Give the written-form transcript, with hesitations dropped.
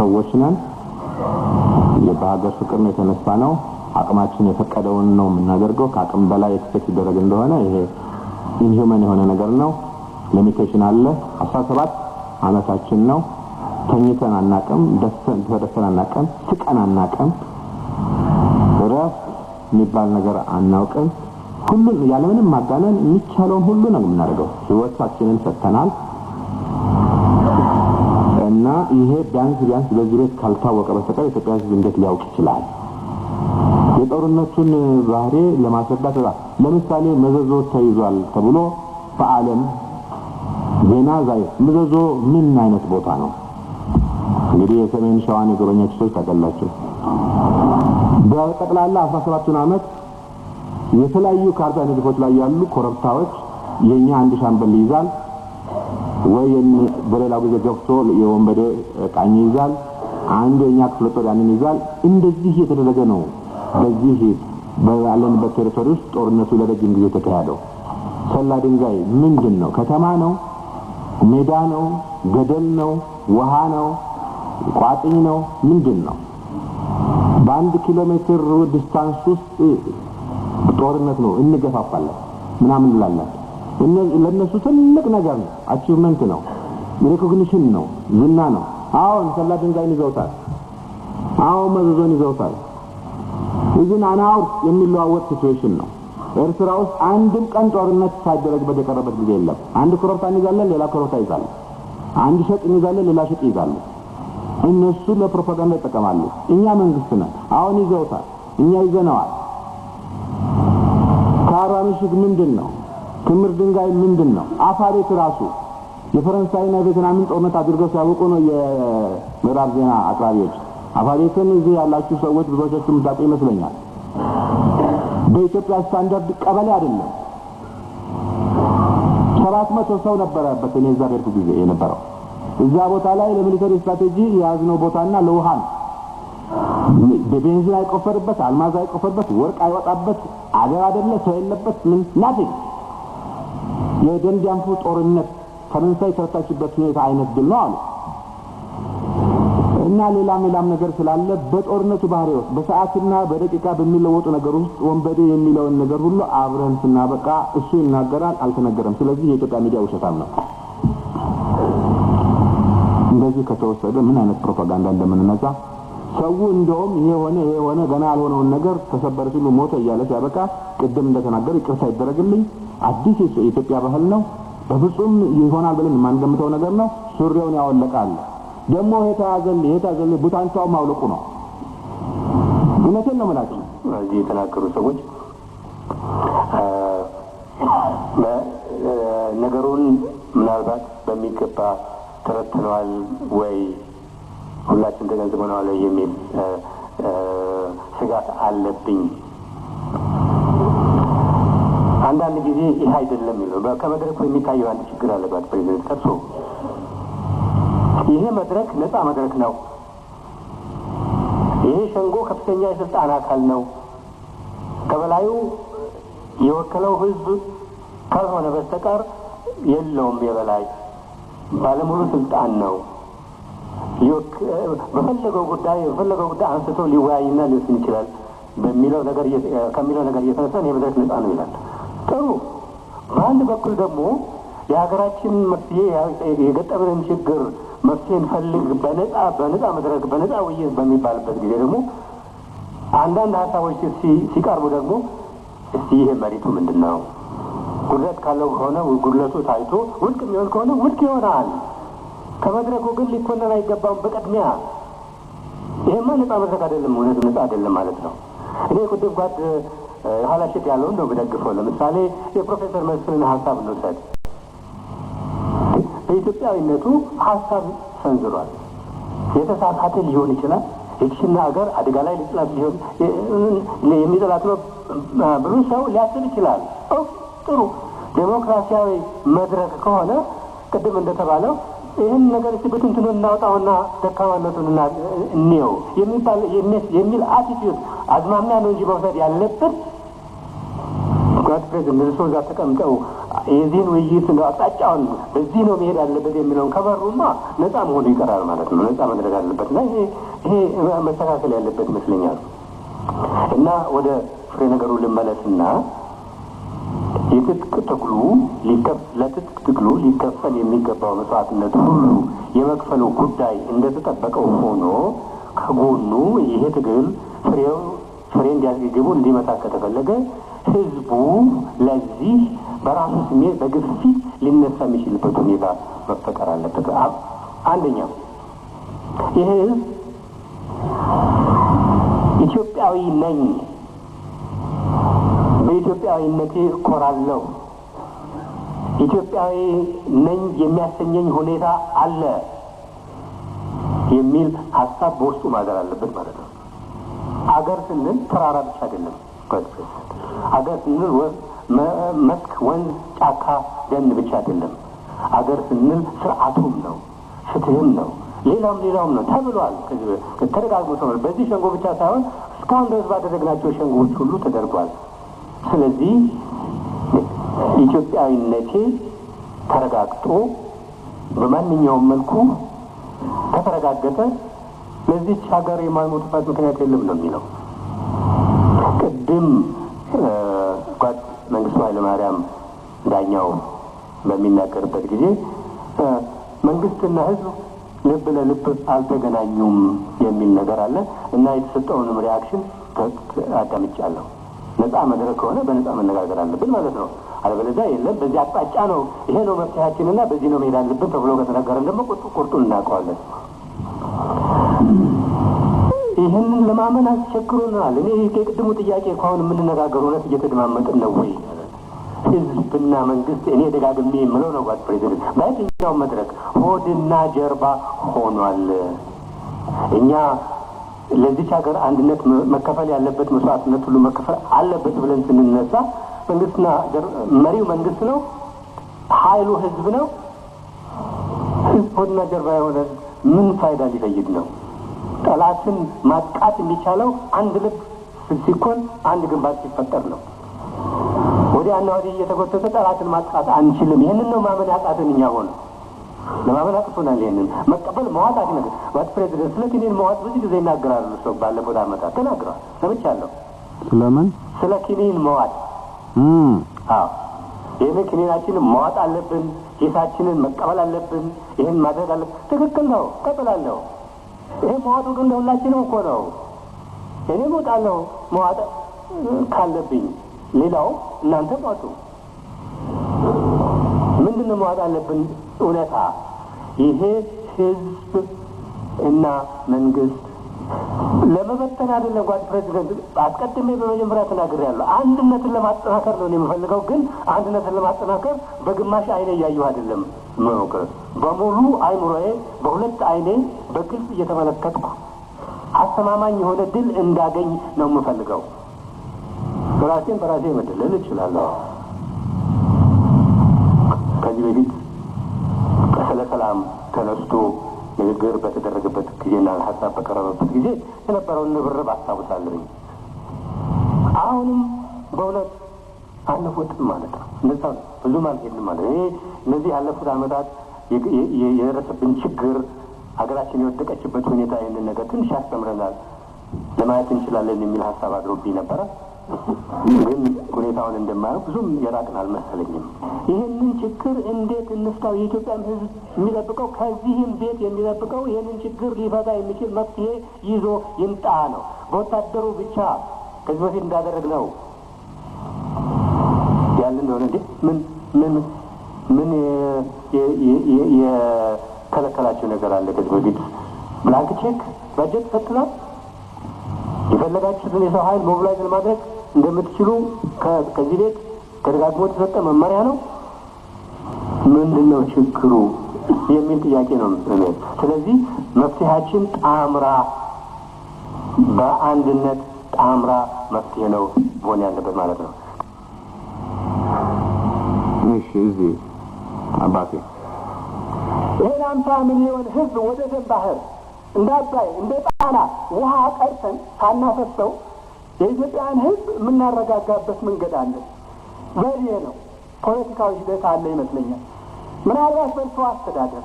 ሰዎች ነን የባህር ፍቅር ነው የተነሳነው አቅማችን የፈቀደውን ነው የምናደርገው ከአቅም በላይ ኤክስፔክት ይደረግ እንደሆነ ይሄ ኢንሁማን የሆነ ነገር ነው ሊሚቴሽን አለ 17 አመታችን ነው ተኝተን አናቀም ደስተን አናቀም ስቀን አናቀም ረፍ የሚባል ነገር አናውቅም ሁሉን ያለምንም ማጋነን የሚቻለውን ሁሉ ነው የምናደርገው ህይወታችንን ሰጥተናል እና ይሄ ቢያንስ በዚህ ቤት ካልታወቀ በስተቀር ኢትዮጵያ ህዝብ እንዴት ሊያውቅ ይችላል የጦርነቱን ባህሪ ለማስረዳት ለምሳሌ መዘዞ ተይዟል ተብሎ በአለም ዜና ዛይ መዘዞ ምን አይነት ቦታ ነው እንግዲህ የሰሜን ሸዋን የጎበኛችሁ ሰዎች ታውቃላችሁ በጠቅላላ 17 አመት የተለያዩ ካርታ ንድፎች ላይ ያሉ ኮረብታዎች የኛ አንድ ሻምበል ይዛል ወይ በሌላ ጊዜ ገፍቶ የወንበዴ ቃኝ ይዛል አንድ የኛ ክፍለ ጦር ያንን ይዛል እንደዚህ የተደረገ ነው በዚህ ባለንበት ቴሪቶሪ ውስጥ ጦርነቱ ለረጅም ጊዜ ተካሄደው ሰላ ድንጋይ ምንድነው ከተማ ነው ሜዳ ነው ገደል ነው ውሃ ነው ቋጥኝ ነው ምንድነው በአንድ ኪሎ ሜትር ዲስታንስ ውስጥ ጦርነት ነው እንገፋፋለን ምናምን እንላለን ለነሱ ትልቅ ነገር ነው አቺቭመንት ነው ሪኮግኒሽን ነው ዝና ነው አሁን ሰላ ድንጋይ ይዘውታል አሁን መዘዞን ይዘውታል እዚህ አናውር የሚለዋወጥ ሲቹዌሽን ነው ኤርትራ ውስጥ አንድም ቀን ጦርነት ሳይደረግበት የቀረበት ጊዜ የለም አንድ ኮረብታ ይዛለን ሌላ ኮረብታ ይዛል አንድ ሸጥ ይዛለን ሌላ ሸጥ ይዛል እነሱ ለፕሮፓጋንዳ ይጠቀማሉ እኛ መንግስት ነን አሁን ይዘውታል እኛ ይዘነዋል ካራምሽግ ምንድነው ክምር ድንጋይ ምንድነው አፋሪት ራሱ የፈረንሳይና የቬትናምን ጦርነት አድርገው ሲያውቁ ነው የምዕራብ ዜና አቅራቢዎች አፋሪትን እዚህ ያላችሁ ሰዎች ብዙዎቻችሁ ምታውቁ ይመስለኛል በኢትዮጵያ ስታንዳርድ ቀበሌ አይደለም 700 ሰው ነበረበት እነዛ በርኩ ጊዜ የነበረው እዛ ቦታ ላይ ለሚሊተሪ ስትራቴጂ ያዝነው ቦታና ለውሃን በቤንዚን አይቆፈርበት አልማዝ አይቆፈርበት ወርቅ አይወጣበት አገር አይደለ ሰው የለበት ምን ናቲንግ የደንዲያንፉ ጦርነት ፈረንሳይ ተርታችበት ሁኔታ አይነት ድል ነው አሉ እና ሌላም ነገር ስላለ በጦርነቱ ባህሪ ውስጥ በሰዓትና በደቂቃ በሚለወጡ ነገር ውስጥ ወንበዴ የሚለውን ነገር ሁሉ አብረን ስናበቃ እሱ ይናገራል አልተነገረም ስለዚህ የኢትዮጵያ ሚዲያ ውሸታም ነው እንደዚህ ከተወሰደ ምን አይነት ፕሮፓጋንዳ እንደምንነዛ ሰው እንደውም ይሄ ሆነ ገና ያልሆነውን ነገር ተሰበረ ሲሉ ሞተ እያለ ሲያበቃ ቅድም እንደተናገረ ይቅርታ ይደረግልኝ አዲስ የኢትዮጵያ ባህል ነው በፍጹም ይሆናል ብለን ማንገምተው ነገር ነው ሱሪውን ያወለቃል ደሞ የታዘል ቡታንታው ማውለቁ ነው እነተን ነው ማለት እዚህ የተናገሩ ሰዎች ነገሩን ምናልባት በሚገባ ተረተነዋል ወይ ሁላችን ተገንዝበናል የሚል ስጋት አለብኝ አንዳንድ ጊዜ ይሄ አይደለም ይለው ከመድረኩ የሚታየው አንድ ችግር አለባት ፕሬዝዳንት ከርሶ ይሄ መድረክ ነፃ መድረክ ነው ይሄ ሸንጎ ከፍተኛ የስልጣን አካል ነው ከበላዩ የወከለው ህዝብ ካልሆነ በስተቀር የለውም የበላይ ባለሙሉ ስልጣን ነው በፈለገው ጉዳይ አንስቶ ሊወያይና ሊወስን ይችላል ከሚለው ነገር እየተነሳ የመድረክ ነፃ ነው ይላል ጥሩ በአንድ በኩል ደግሞ የሀገራችን መፍትሄ የገጠመን ችግር መፍትሄን ፈልግ በነፃ መድረክ በነፃ ውይይት በሚባልበት ጊዜ ደግሞ አንዳንድ ሀሳቦች ሲቀርቡ ደግሞ እስቲ ይሄ መሪቱ ምንድነው ጉድለት ካለው ከሆነ ጉድለቱ ታይቶ ውድቅ የሚሆን ከሆነ ውድቅ ይሆናል ከመድረኩ ግን ሊኮነን አይገባም በቀድሚያ ይሄማ ነፃ መድረክ አይደለም እውነት ነፃ አይደለም ማለት ነው እኔ ቅድም ጓድ ሐላሽት ያለው ነው በደግፈው ለምሳሌ የፕሮፌሰር መስፍንን ሐሳብ እንውሰድ በኢትዮጵያዊነቱ ሐሳብ ሰንዝሯል የተሳሳተ ሊሆን ይችላል እቺና ሀገር አደጋ ላይ ሊጥላት ሊሆን የሚጥላት ነው ብሎ ሰው ሊያስብ ይችላል ጥሩ ዴሞክራሲያዊ መድረክ ከሆነ ቅድም እንደተባለው ይሄን ነገር ሲበትንቱን እናውጣውና ደካማነቱንና እንየው የሚል አቲቲዩድ አዝማሚያ ነው እንጂ መውሰድ ያለበት ጓድ ፕሬዝዳንት ሶዛ ተቀምጠው የዚህን ውይይት ነው አቅጣጫውን በዚህ ነው መሄድ ያለበት የሚለውን ከመሩማ ነፃ መሆኑ ይቀራል ማለት ነው። ነፃ መድረግ አለበት እና ይሄ መስተካከል ያለበት ይመስለኛል። እና ወደ ፍሬ ነገሩ ልመለስና ለትጥቅ ትግሉ ሊከፈል የሚገባው መስዋዕትነት ሁሉ የመክፈሉ ጉዳይ እንደተጠበቀው ሆኖ ከጎኑ ይሄ ትግል ፍሬ እንዲያስገቡ እንዲመታ ከተፈለገ ህዝቡ ለዚህ በራሱ ስሜት በግፊት ሊነሳ የሚችልበት ሁኔታ መፈጠር አለበት። አንደኛው ይሄ ኢትዮጵያዊ ነኝ፣ በኢትዮጵያዊነቴ እኮራለሁ፣ ኢትዮጵያዊ ነኝ የሚያሰኘኝ ሁኔታ አለ የሚል ሀሳብ በውስጡ ማደር አለበት ማለት ነው። አገር ስንል ተራራ ብቻ አይደለም። አገር ስንል መስክ፣ ወንዝ፣ ጫካ፣ ደን ብቻ አይደለም። አገር ስንል ስርዓቱም ነው፣ ፍትህም ነው፣ ሌላውም ነው ተብሏል። ተደጋግሞ ተብሏል። በዚህ ሸንጎ ብቻ ሳይሆን እስካሁን ድረስ ባደረግናቸው ሸንጎዎች ሁሉ ተደርጓል። ስለዚህ ኢትዮጵያዊነቴ ተረጋግጦ በማንኛውም መልኩ ከተረጋገጠ ለዚች ሀገር የማይሞትበት ምክንያት የለም ነው የሚለው። ቅድም ጓድ መንግስቱ ኃይለማርያም ዳኛው በሚናገርበት ጊዜ መንግስትና ህዝብ ልብ ለልብ አልተገናኙም የሚል ነገር አለ እና የተሰጠውንም ሪያክሽን አዳምጫለሁ። ነፃ መድረክ ከሆነ በነፃ መነጋገር አለብን ማለት ነው። አለበለዚያ የለም በዚህ አቅጣጫ ነው ይሄ ነው መፍትሄያችንና በዚህ ነው መሄድ አለብን ተብሎ ከተነገረን ደግሞ ቁርጡን እናውቀዋለን። ይህንን ለማመን አስቸግሮናል። እኔ የቅድሙ ጥያቄ ከአሁን የምንነጋገር እውነት እየተደማመጥን ነው ወይ? ህዝብና መንግስት እኔ ደጋግሜ የምለው ነው ጓድ ፕሬዚደንት በየትኛው መድረክ ሆድና ጀርባ ሆኗል። እኛ ለዚች ሀገር አንድነት መከፈል ያለበት መስዋዕትነት ሁሉ መከፈል አለበት ብለን ስንነሳ መንግስትና መሪው መንግስት ነው፣ ኃይሉ ህዝብ ነው። ህዝብ ሆድና ጀርባ የሆነ ምን ፋይዳ ሊፈይድ ነው? ጠላትን ማጥቃት የሚቻለው አንድ ልብ ሲኮን አንድ ግንባር ሲፈጠር ነው። ወዲያና ወዲህ እየተጎተተ ጠላትን ማጥቃት አንችልም። ይህንን ነው ማመን ያቃተን እኛ ሆነ ለማመን አቅቶናል። ይህንን መቀበል መዋጥ አግነገ ዋት ፕሬዚደንት ስለ ኪኒን መዋጥ ብዙ ጊዜ ይናገራሉ። ሰው ባለፈው ዓመታት ተናግረዋል፣ ሰምቻለሁ። ስለምን ስለ ኪኒን መዋጥ ይህን ኪኒናችንን መዋጥ አለብን፣ ጌታችንን መቀበል አለብን፣ ይህን ማድረግ አለብን። ትክክል ነው፣ ቀጥላለሁ። ይሄ መዋጡ ግን ለሁላችንም እኮ ነው። እኔ እወጣለሁ መዋጥ ካለብኝ፣ ሌላው እናንተ ሟጡ። ምንድነው መዋጥ አለብን? እውነታ ይሄ ህዝብ እና መንግስት ለመበተን አይደለም ጓድ ፕሬዚደንት። አስቀድሜ በመጀመሪያ ተናግሬያለሁ። አንድነትን ለማጠናከር ነው የምፈልገው። ግን አንድነትን ለማጠናከር በግማሽ አይኔ እያየሁ አይደለም መሞክር፣ በሙሉ አይምሮዬ በሁለት አይኔ በግልጽ እየተመለከትኩ አስተማማኝ የሆነ ድል እንዳገኝ ነው የምፈልገው። ራሴን በራሴ መደለል እችላለሁ። ከዚህ በፊት ስለ ሰላም ተነስቶ ንግግር በተደረገበት ጊዜና ሀሳብ በቀረበበት ጊዜ የነበረውን ንብርብ አስታውሳለሁ። አሁንም በእውነት አለፉትም ማለት ነው። እንደዛ ብዙም አልሄድንም ማለት ነው። እነዚህ ያለፉት ዓመታት የደረሰብን ችግር፣ ሀገራችን የወደቀችበት ሁኔታ ይህንን ነገር ትንሽ ያስተምረናል፣ ለማየት እንችላለን የሚል ሀሳብ አድሮብኝ ነበረ። ግን ሁኔታውን እንደማየው ብዙም የራቅን አልመሰለኝም። ይህንን ችግር እንዴት እንፍታው? የኢትዮጵያን ሕዝብ የሚጠብቀው ከዚህም ቤት የሚጠብቀው ይህንን ችግር ሊፈታ የሚችል መፍትሄ ይዞ ይምጣ ነው። በወታደሩ ብቻ ከዚህ በፊት እንዳደረግነው ያለ እንደሆነ እንዴ ምን የከለከላቸው ነገር አለ? ከዚህ በፊት ብላንክ ቼክ በጀት ሰጥተናል። የፈለጋችሁትን የሰው ኃይል ሞቢላይዝ ለማድረግ እንደምትችሉ ከዚህ ቤት ተደጋግሞ የተሰጠ መመሪያ ነው። ምንድነው ችግሩ የሚል ጥያቄ ነው። ስለዚህ መፍትሄያችን ጣምራ፣ በአንድነት ጣምራ መፍትሄ ነው መሆን ያለበት ማለት ነው። እሺ እዚህ አባቴ ይህን 50 ሚሊዮን ህዝብ ወደ ደም ባህር እንደ አባይ እንደ ጣና ውሃ ቀርተን ሳናፈሰው የኢትዮጵያን ህዝብ የምናረጋጋበት መንገድ አለ። ዘዴ ነው። ፖለቲካዊ ሂደት አለ ይመስለኛል። ምናልባት በእርሱ አስተዳደር